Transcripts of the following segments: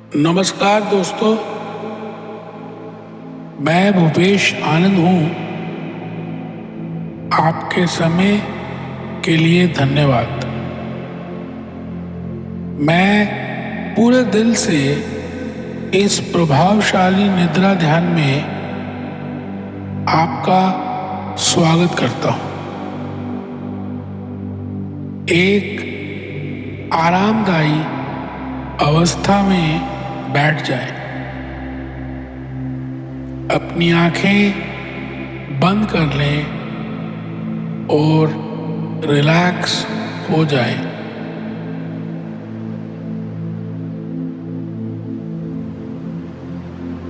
नमस्कार दोस्तों, मैं भूपेश आनंद हूँ। आपके समय के लिए धन्यवाद। मैं पूरे दिल से इस प्रभावशाली निद्रा ध्यान में आपका स्वागत करता हूँ। एक आरामदायी अवस्था में बैठ जाएं। अपनी आंखें बंद कर लें और रिलैक्स हो जाएं।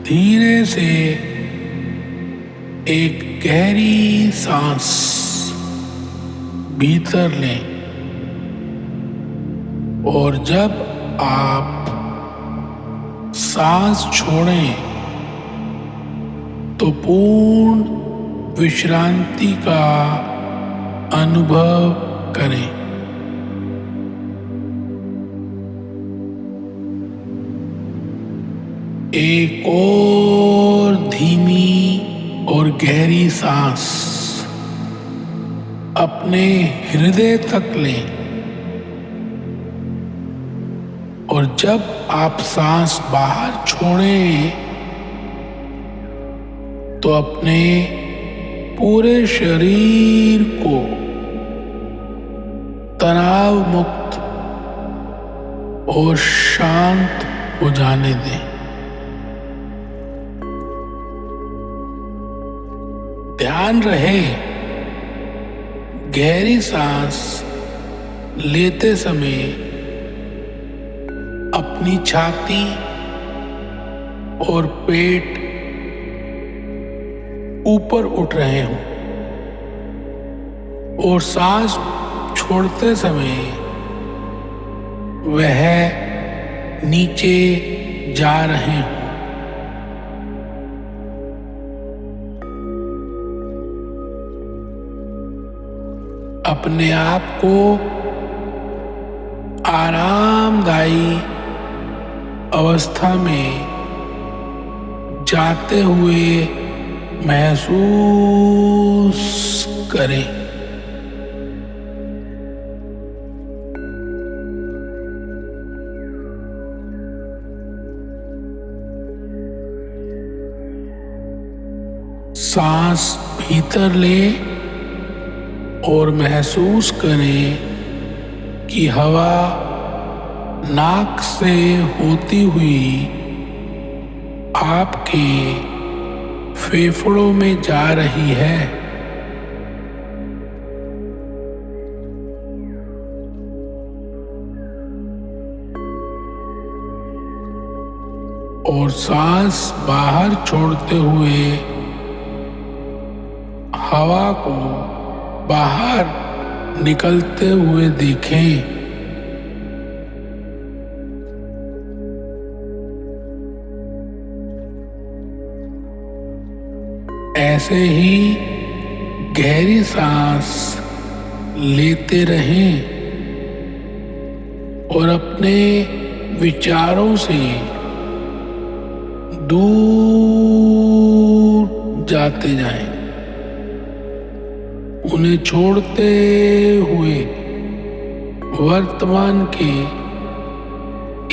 धीरे से एक गहरी सांस भीतर लें और जब आप सांस छोड़ें तो पूर्ण विश्रांति का अनुभव करें। एक और धीमी और गहरी सांस अपने हृदय तक लें और जब आप सांस बाहर छोड़ें तो अपने पूरे शरीर को तनाव मुक्त और शांत हो जाने दें। ध्यान रहे, गहरी सांस लेते समय अपनी छाती और पेट ऊपर उठ रहे हों और सांस छोड़ते समय वह नीचे जा रहे हों। अपने आप को आरामदायी अवस्था में जाते हुए महसूस करें। सांस भीतर लें और महसूस करें कि हवा नाक से होती हुई आपके फेफड़ों में जा रही है। और सांस बाहर छोड़ते हुए हवा को बाहर निकलते हुए देखें। ऐसे ही गहरी सांस लेते रहें और अपने विचारों से दूर जाते जाएं, उन्हें छोड़ते हुए वर्तमान के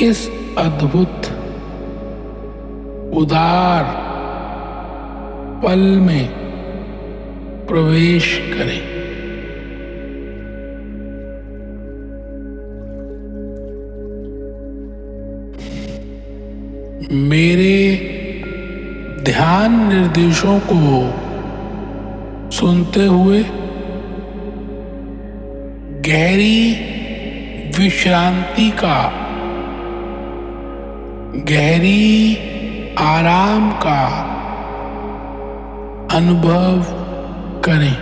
इस अद्भुत उदार पल में प्रवेश करें। मेरे ध्यान निर्देशों को सुनते हुए गहरी विश्रांति का, गहरी आराम का अनुभव करें।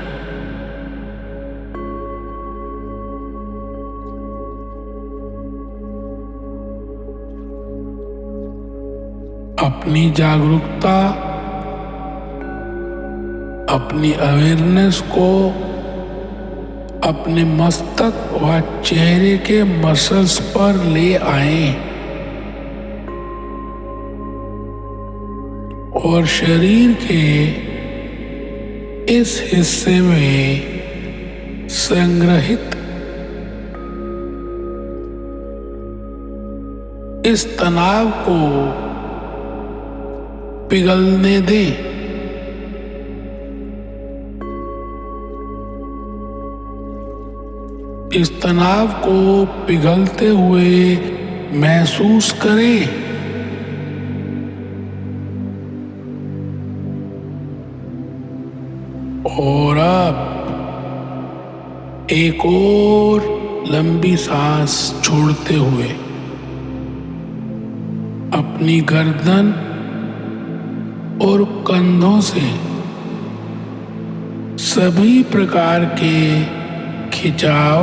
अपनी जागरूकता, अपनी अवेयरनेस को अपने मस्तक व चेहरे के मसल्स पर ले आएं और शरीर के इस हिस्से में संग्रहित इस तनाव को पिघलने दें। इस तनाव को पिघलते हुए महसूस करें। और अब एक और लंबी सांस छोड़ते हुए अपनी गर्दन और कंधों से सभी प्रकार के खिंचाव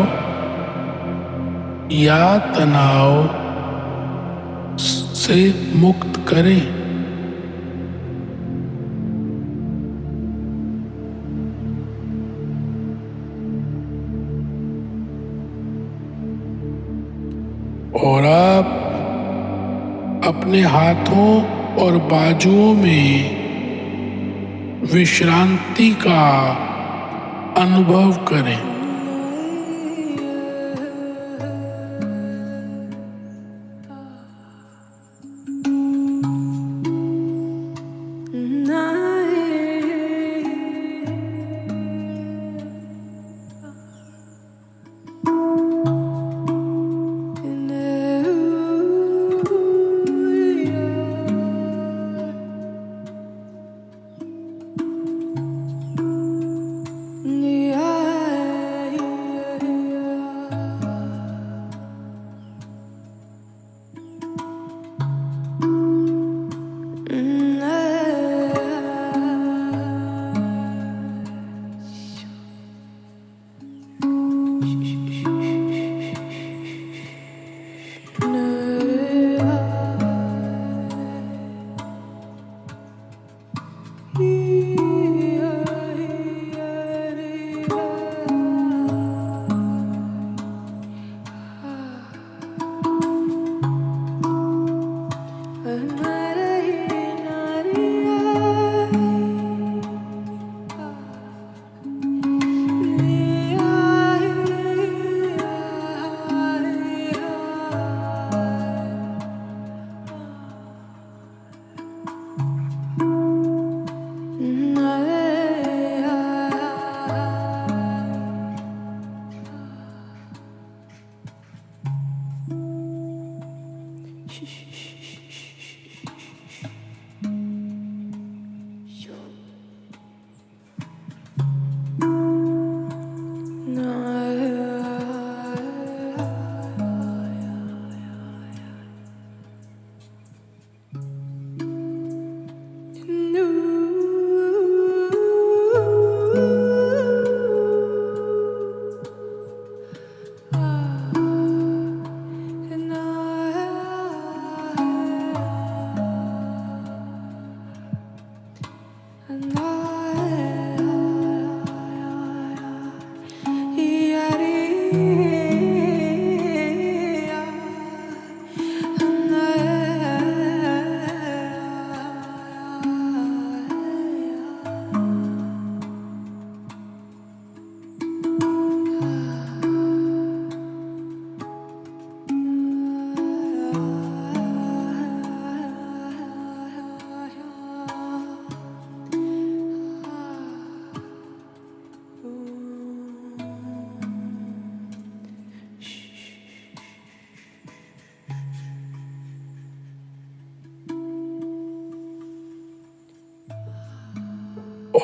या तनाव से मुक्त करें। और आप अपने हाथों और बाजुओं में विश्रांति का अनुभव करें।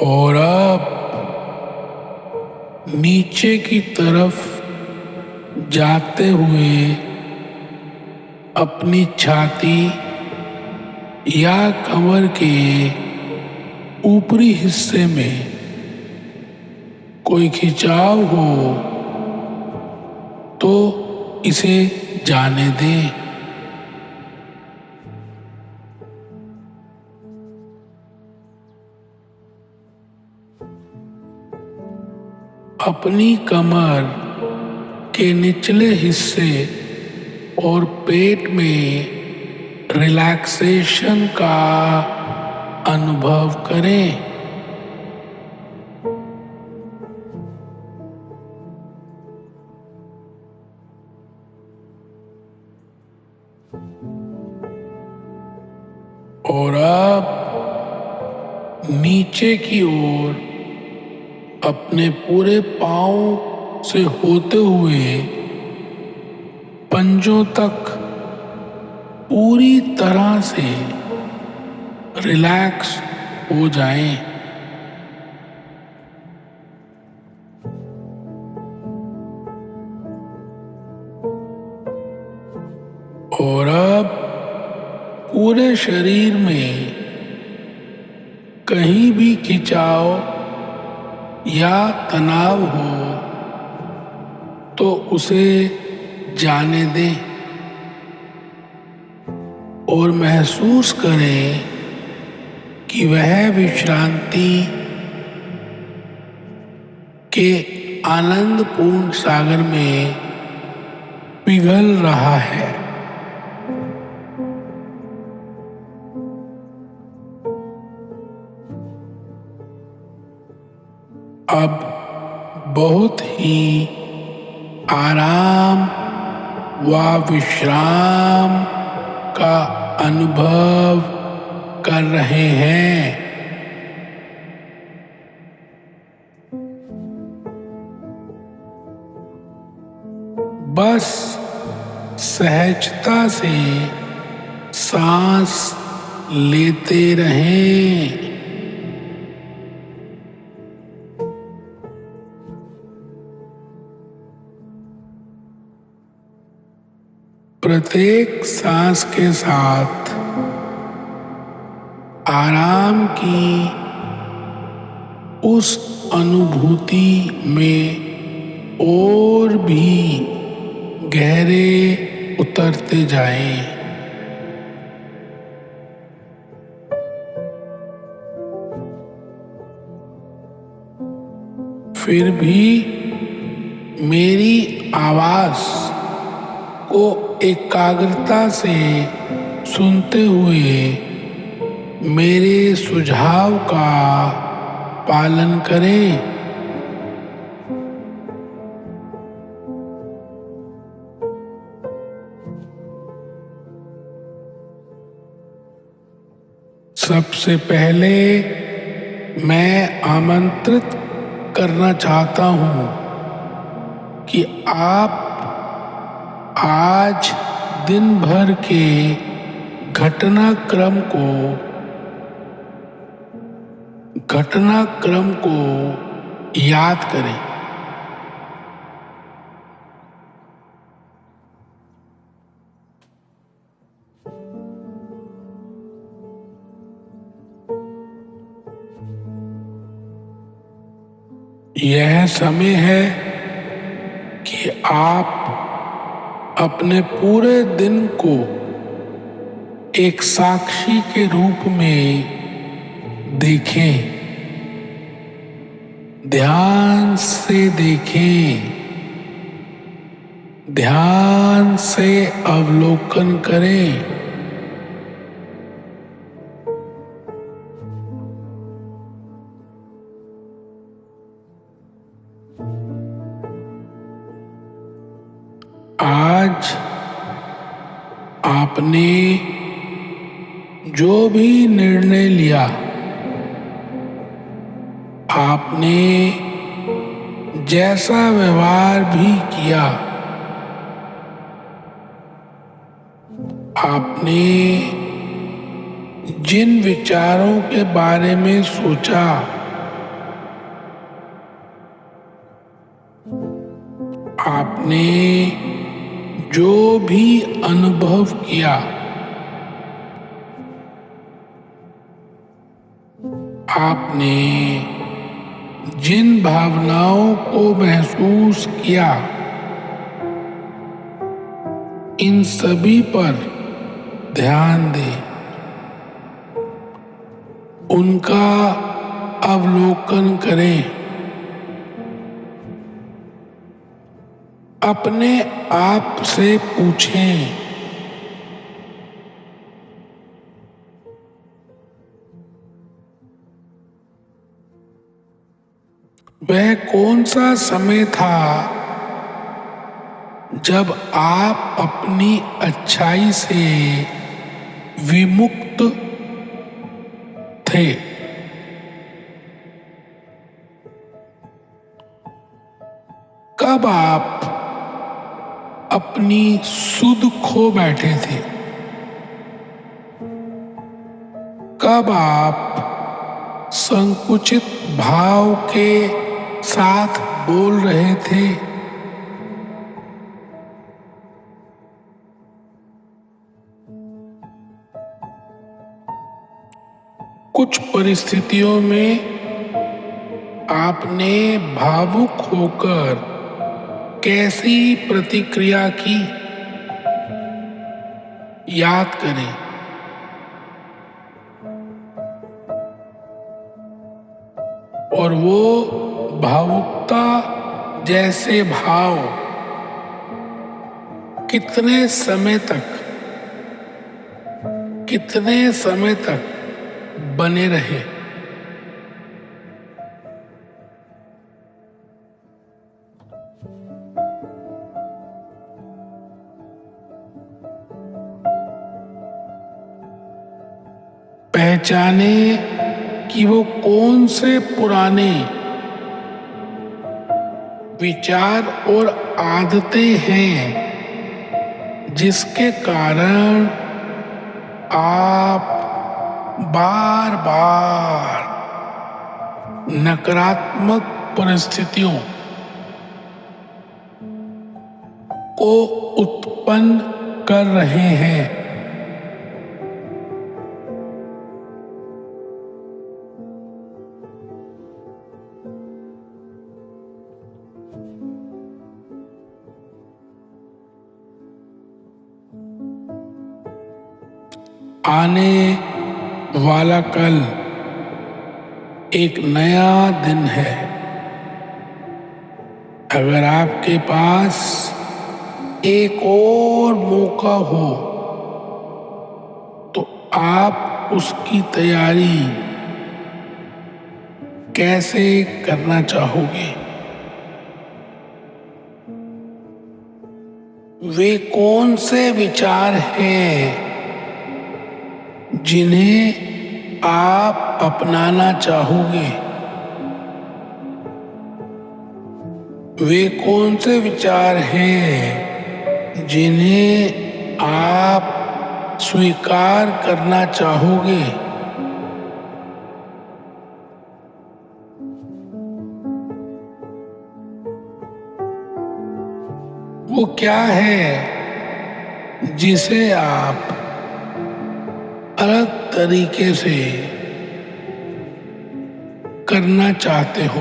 और अब नीचे की तरफ जाते हुए अपनी छाती या कमर के ऊपरी हिस्से में कोई खिंचाव हो तो इसे जाने दें। अपनी कमर के निचले हिस्से और पेट में रिलैक्सेशन का अनुभव करें। और अब नीचे की ओर अपने पूरे पांव से होते हुए पंजों तक पूरी तरह से रिलैक्स हो जाएं। और अब पूरे शरीर में कहीं भी खिंचाव या तनाव हो तो उसे जाने दें और महसूस करें कि वह विश्रांति के आनंदपूर्ण सागर में पिघल रहा है। अब बहुत ही आराम व विश्राम का अनुभव कर रहे हैं। बस सहजता से सांस लेते रहें। प्रत्येक सांस के साथ आराम की उस अनुभूति में और भी गहरे उतरते जाएं। फिर भी मेरी आवाज को एकाग्रता से सुनते हुए मेरे सुझाव का पालन करें। सबसे पहले मैं आमंत्रित करना चाहता हूं कि आप आज दिन भर के घटनाक्रम को याद करें। यह समय है कि आप अपने पूरे दिन को एक साक्षी के रूप में देखें। ध्यान से देखें, ध्यान से अवलोकन करें। आज आपने जो भी निर्णय लिया, आपने जैसा व्यवहार भी किया, आपने जिन विचारों के बारे में सोचा, आपने जो भी अनुभव किया, आपने जिन भावनाओं को महसूस किया, इन सभी पर ध्यान दें। उनका अवलोकन करें। अपने आप से पूछें, वह कौन सा समय था जब आप अपनी अच्छाई से विमुक्त थे? कब आप अपनी सुध खो बैठे थे? कब आप संकुचित भाव के साथ बोल रहे थे? कुछ परिस्थितियों में आपने भावुक होकर कैसी प्रतिक्रिया की, याद करें। और वो भावुकता जैसे भाव कितने समय तक बने रहे? पहचाने कि वो कौन से पुराने विचार और आदतें हैं जिसके कारण आप बार बार नकारात्मक परिस्थितियों को उत्पन्न कर रहे हैं। आने वाला कल एक नया दिन है। अगर आपके पास एक और मौका हो तो आप उसकी तैयारी कैसे करना चाहोगे? वे कौन से विचार हैं जिन्हें आप अपनाना चाहोगे? वे कौन से विचार हैं जिन्हें आप स्वीकार करना चाहोगे? वो क्या है जिसे आप अलग तरीके से करना चाहते हो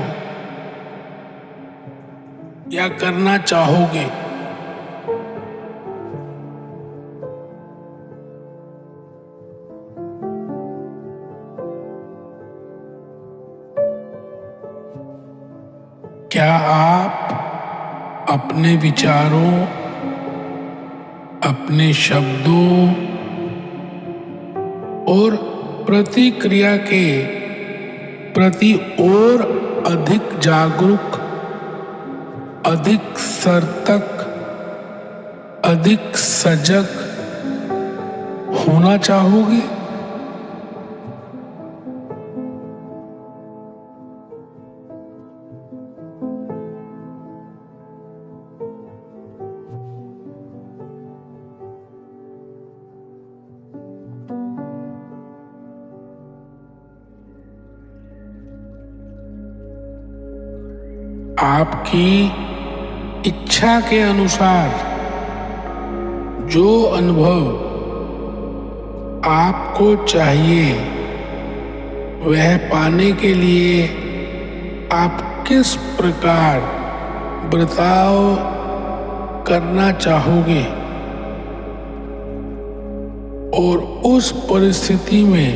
या करना चाहोगे? क्या आप अपने विचारों, अपने शब्दों और प्रतिक्रिया के प्रति और अधिक जागरूक, अधिक सतर्क, अधिक सजग होना चाहोगे? आपकी इच्छा के अनुसार जो अनुभव आपको चाहिए वह पाने के लिए आप किस प्रकार बर्ताव करना चाहोगे? और उस परिस्थिति में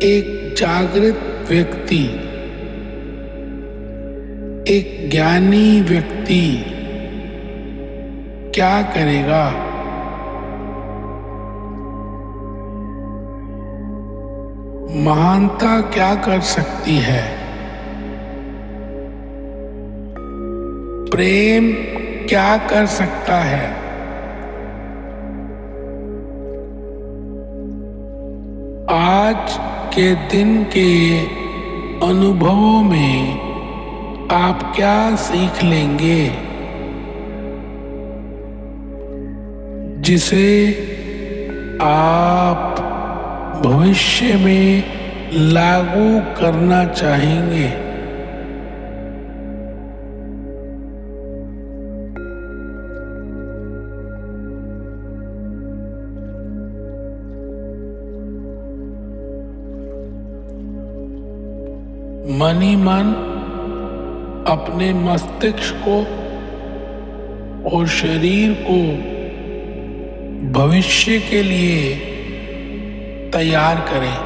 एक जागृत व्यक्ति, एक ज्ञानी व्यक्ति क्या करेगा? महानता क्या कर सकती है? प्रेम क्या कर सकता है? आज के दिन के अनुभवों में आप क्या सीख लेंगे जिसे आप भविष्य में लागू करना चाहेंगे? मन ही मन अपने मस्तिष्क को और शरीर को भविष्य के लिए तैयार करें।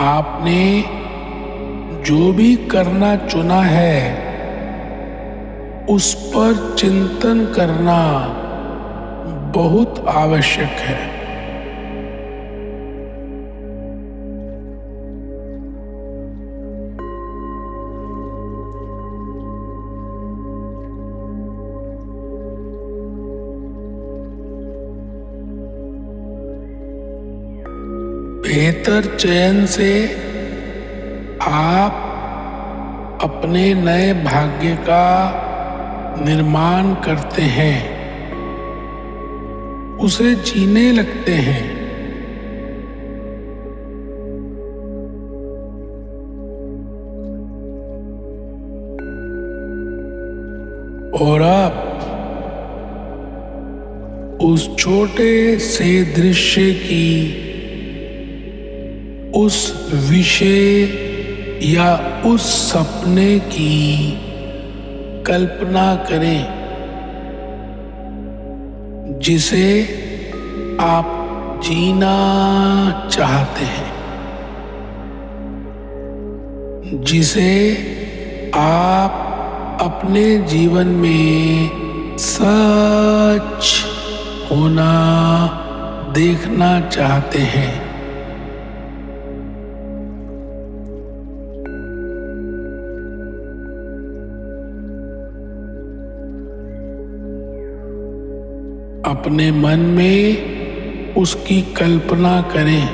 आपने जो भी करना चुना है उस पर चिंतन करना बहुत आवश्यक है। बेहतर चयन से आप अपने नए भाग्य का निर्माण करते हैं, उसे जीने लगते हैं। और अब उस छोटे से दृश्य की, उस विषय या उस सपने की कल्पना करें जिसे आप जीना चाहते हैं, जिसे आप अपने जीवन में सच होना देखना चाहते हैं। अपने मन में उसकी कल्पना करें।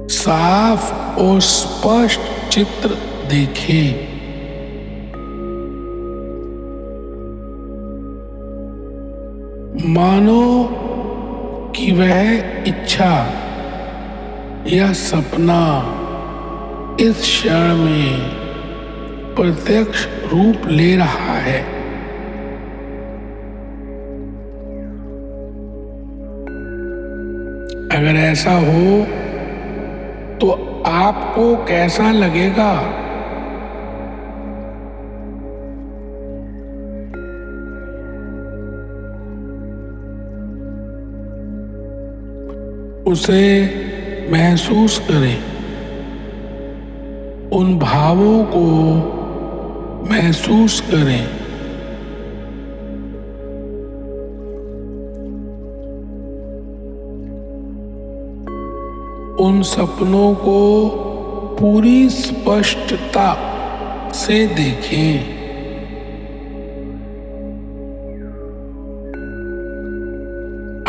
साफ और स्पष्ट चित्र देखें। मानो कि वह इच्छा या सपना इस क्षण में प्रत्यक्ष रूप ले रहा है। अगर ऐसा हो तो आपको कैसा लगेगा? उसे महसूस करें, उन भावों को महसूस करें। उन सपनों को पूरी स्पष्टता से देखें।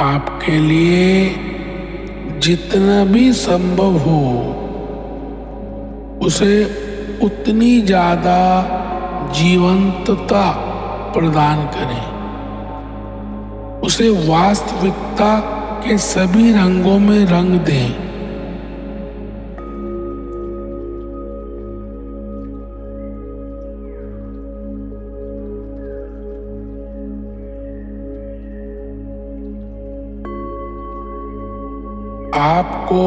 आपके लिए जितना भी संभव हो उसे उतनी ज्यादा जीवंतता प्रदान करें। उसे वास्तविकता के सभी रंगों में रंग दें। आपको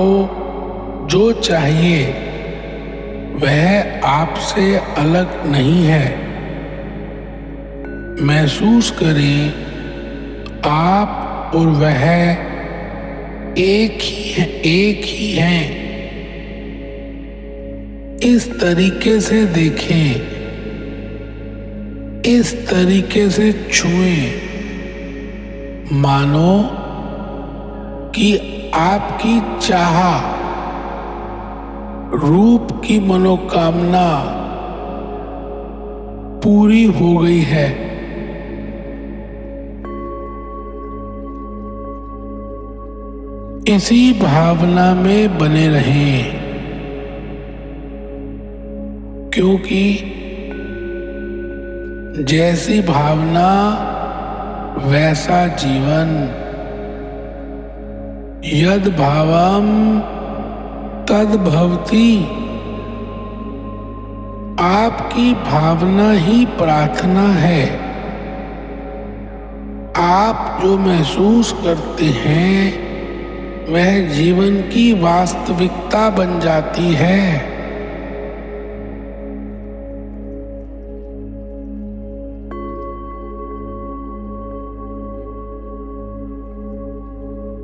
जो चाहिए वह आपसे अलग नहीं है। महसूस करें आप और वह एक ही हैं। इस तरीके से देखें, इस तरीके से छुएं, मानो कि आपकी चाह रूप की मनोकामना पूरी हो गई है। इसी भावना में बने रहें, क्योंकि जैसी भावना वैसा जीवन। यद भावम तद भवति। आपकी भावना ही प्रार्थना है। आप जो महसूस करते हैं वह जीवन की वास्तविकता बन जाती है।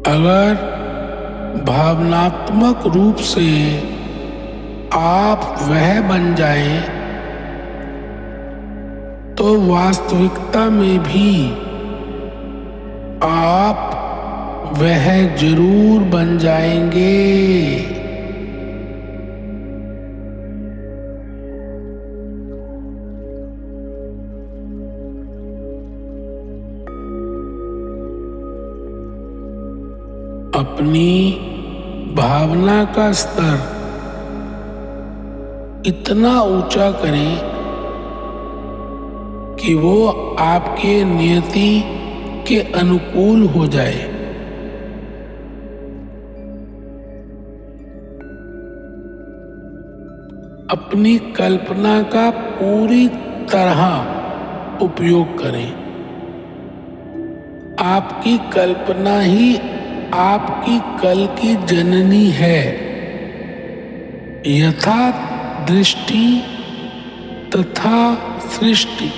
अगर भावनात्मक रूप से आप वह बन जाएं, तो वास्तविकता में भी आप वह जरूर बन जाएंगे। अपनी भावना का स्तर इतना ऊंचा करें कि वो आपके नियति के अनुकूल हो जाए। अपनी कल्पना का पूरी तरह उपयोग करें। आपकी कल्पना ही आपकी कल की जननी है। यथा दृष्टि तथा सृष्टि।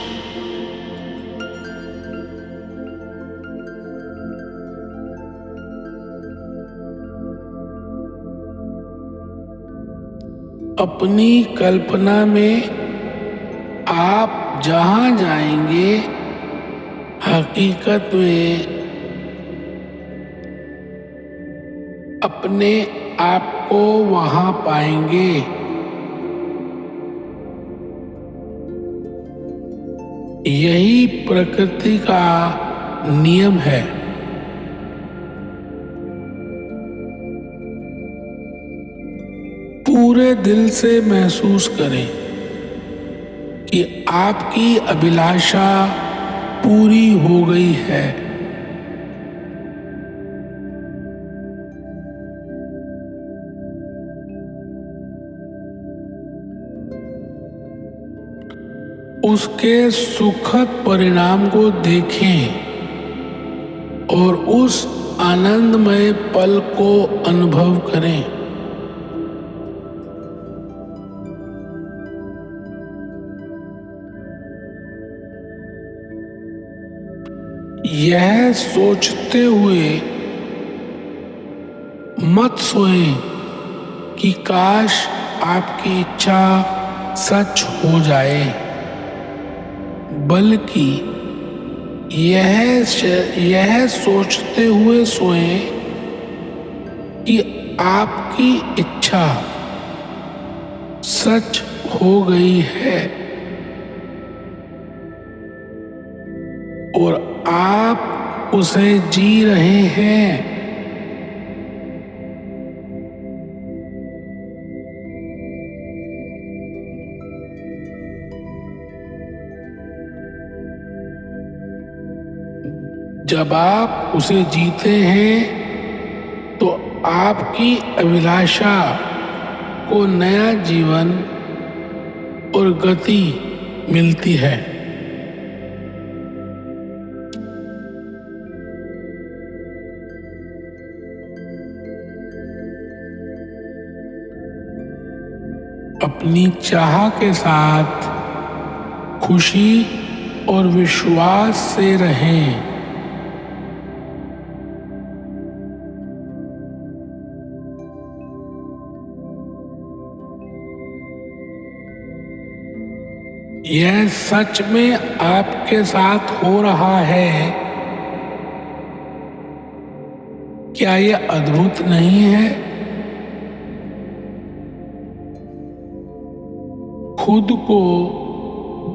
अपनी कल्पना में आप जहां जाएंगे, हकीकत में अपने आप को वहां पाएंगे। यही प्रकृति का नियम है। पूरे दिल से महसूस करें कि आपकी अभिलाषा पूरी हो गई है। उसके सुखद परिणाम को देखें और उस आनंदमय पल को अनुभव करें। यह सोचते हुए मत सोएं कि काश आपकी इच्छा सच हो जाए, बल्कि यह सोचते हुए सोएं कि आपकी इच्छा सच हो गई है और आप उसे जी रहे हैं। जब आप उसे जीते हैं तो आपकी अभिलाषा को नया जीवन और गति मिलती है। अपनी चाह के साथ खुशी और विश्वास से रहें। यह सच में आपके साथ हो रहा है। क्या यह अद्भुत नहीं है? खुद को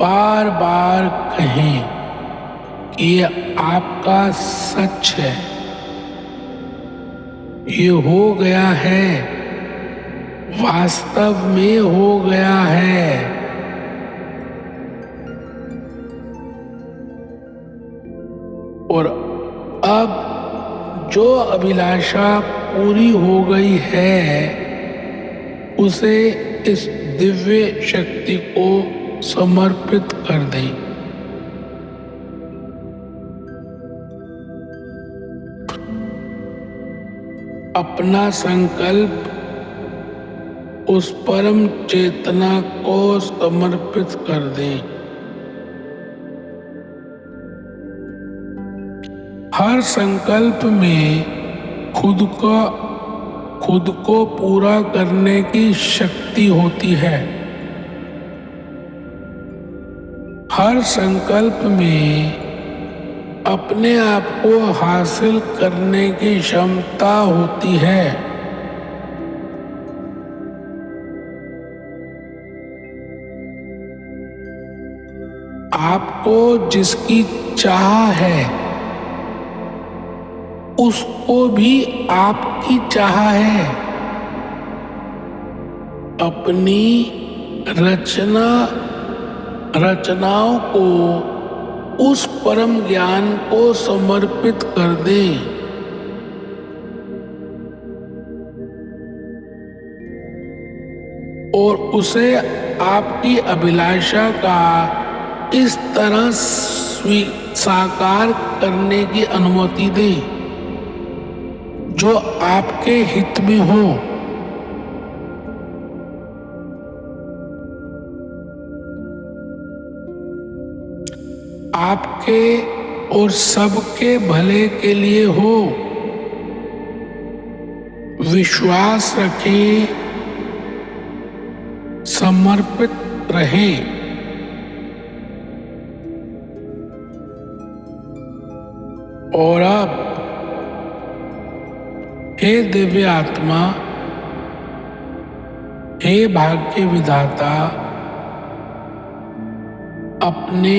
बार बार कहें कि ये आपका सच है, ये हो गया है, वास्तव में हो गया है। और अब जो अभिलाषा पूरी हो गई है उसे इस दिव्य शक्ति को समर्पित कर दें। अपना संकल्प उस परम चेतना को समर्पित कर दें। हर संकल्प में खुद को पूरा करने की शक्ति होती है। हर संकल्प में अपने आप को हासिल करने की क्षमता होती है। आपको जिसकी चाह है उसको भी आपकी चाह है। अपनी रचनाओं को उस परम ज्ञान को समर्पित कर दें। और उसे आपकी अभिलाषा का इस तरह साकार करने की अनुमति दें जो आपके हित में हो। आपके और सबके भले के लिए हो। विश्वास रखें, समर्पित रहें। और अब हे दिव्य आत्मा, हे भाग्य विधाता, अपने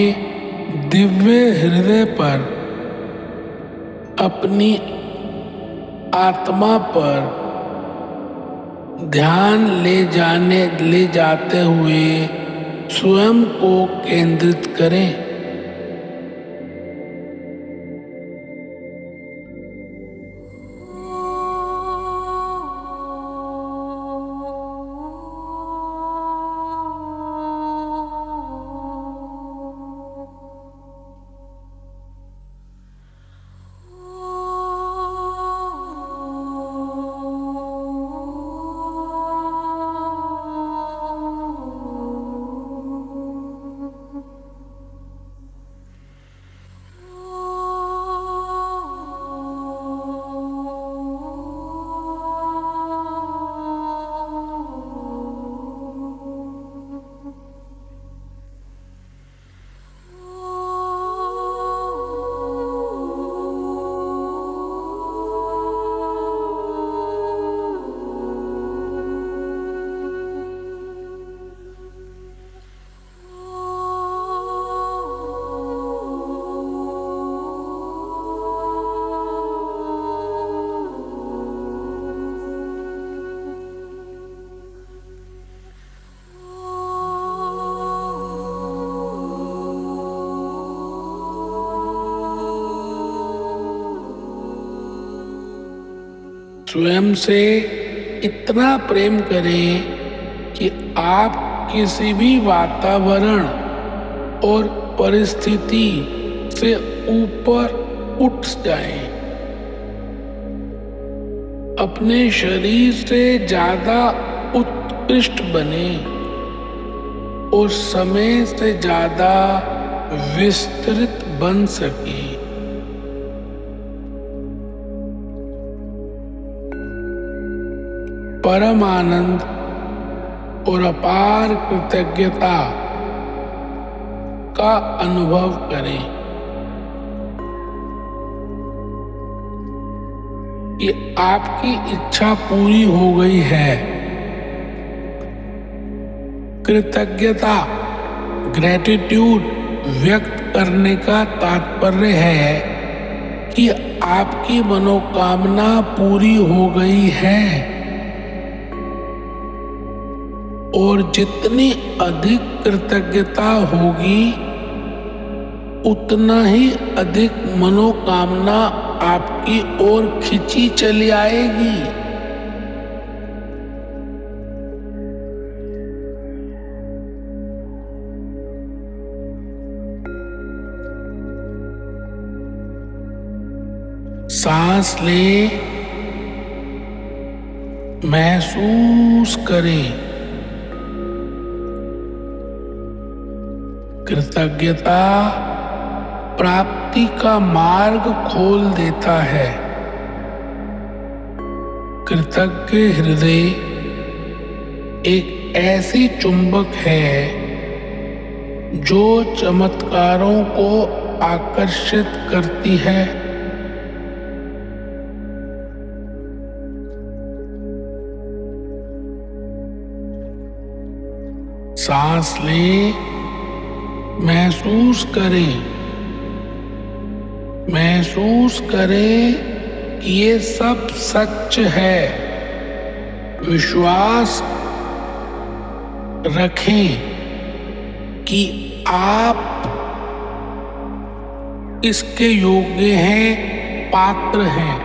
दिव्य हृदय पर, अपनी आत्मा पर ध्यान ले जाते हुए स्वयं को केंद्रित करें। स्वयं से इतना प्रेम करें कि आप किसी भी वातावरण और परिस्थिति से ऊपर उठ जाएं। अपने शरीर से ज्यादा उत्कृष्ट बने और समय से ज्यादा विस्तृत बन सके। परम आनंद और अपार कृतज्ञता का अनुभव करें कि आपकी इच्छा पूरी हो गई है। कृतज्ञता ग्रेटिट्यूड व्यक्त करने का तात्पर्य है कि आपकी मनोकामना पूरी हो गई है और जितनी अधिक कृतज्ञता होगी उतना ही अधिक मनोकामना आपकी ओर खिंची चली आएगी। सांस लें, महसूस करें। कृतज्ञता प्राप्ति का मार्ग खोल देता है। कृतज्ञ हृदय एक ऐसी चुंबक है जो चमत्कारों को आकर्षित करती है। सांस लें, महसूस करें। महसूस करें कि ये सब सच है। विश्वास रखें कि आप इसके योग्य हैं, पात्र हैं।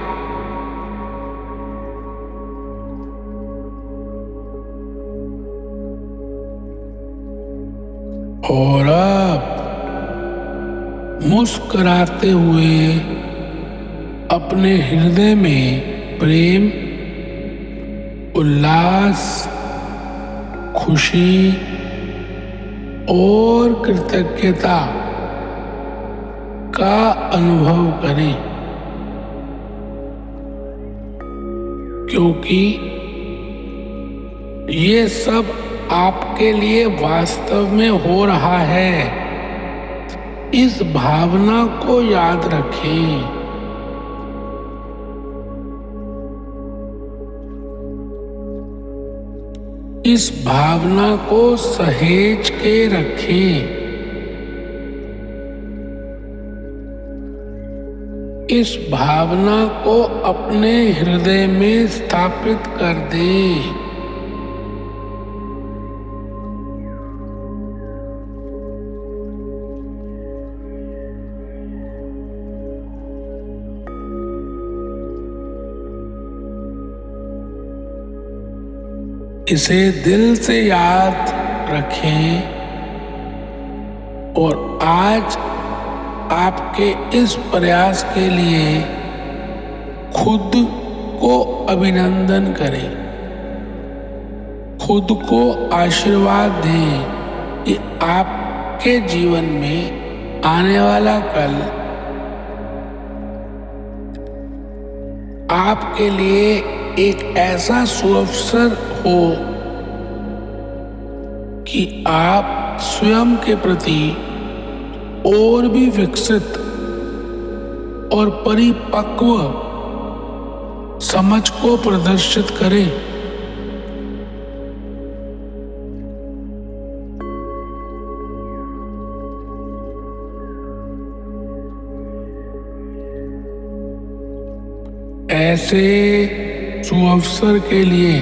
और अब मुस्कुराते हुए अपने हृदय में प्रेम, उल्लास, खुशी और कृतज्ञता का अनुभव करें, क्योंकि ये सब आपके लिए वास्तव में हो रहा है। इस भावना को याद रखें। इस भावना को सहेज के रखें। इस भावना को अपने हृदय में स्थापित कर दें। इसे दिल से याद रखें और आज आपके इस प्रयास के लिए खुद को अभिनंदन करें। खुद को आशीर्वाद दें कि आपके जीवन में आने वाला कल आपके लिए एक ऐसा सुअवसर हो कि आप स्वयं के प्रति और भी विकसित और परिपक्व समझ को प्रदर्शित करें। ऐसे सुअवसर के लिए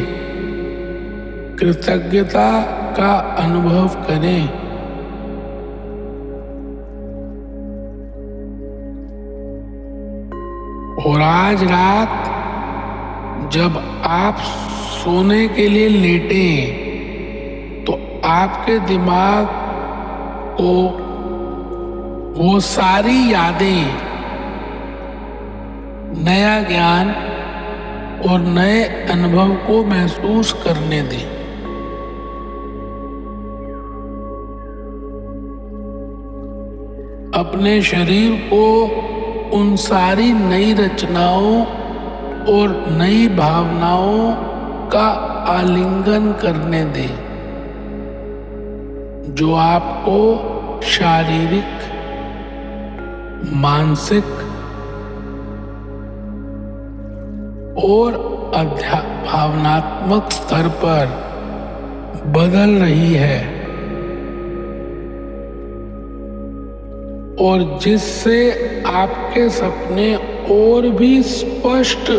कृतज्ञता का अनुभव करें। और आज रात जब आप सोने के लिए लेटें तो आपके दिमाग को वो सारी यादें, नया ज्ञान और नए अनुभव को महसूस करने दें। अपने शरीर को उन सारी नई रचनाओं और नई भावनाओं का आलिंगन करने दें जो आपको शारीरिक, मानसिक और भावनात्मक स्तर पर बदल रही है और जिससे आपके सपने और भी स्पष्ट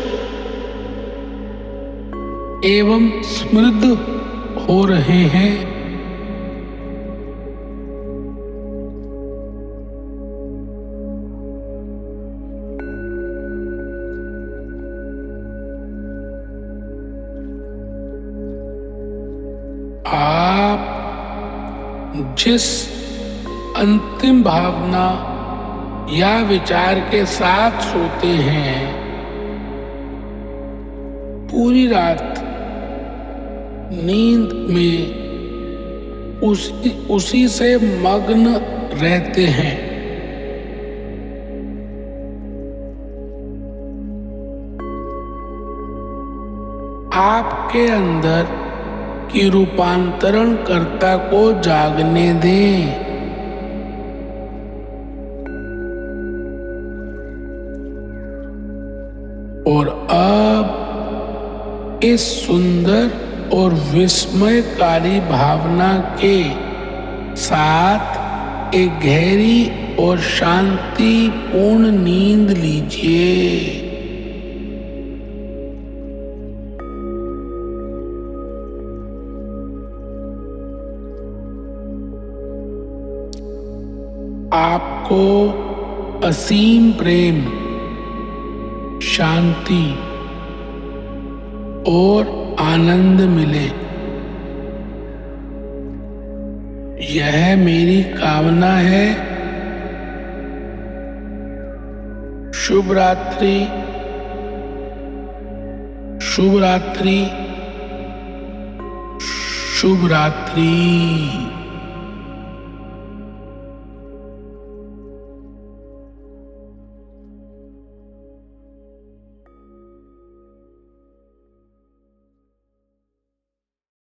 एवं समृद्ध हो रहे हैं। आप जिस अंतिम भावना या विचार के साथ सोते हैं, पूरी रात नींद में उसी से मग्न रहते हैं। आपके अंदर की रूपांतरण कर्ता को जागने दें। और अब इस सुंदर और विस्मयकारी भावना के साथ एक गहरी और शांतिपूर्ण नींद लीजिए। आपको असीम प्रेम, शांति और आनंद मिले, यह मेरी कामना है। शुभ रात्रि, शुभ रात्रि, शुभ रात्रि।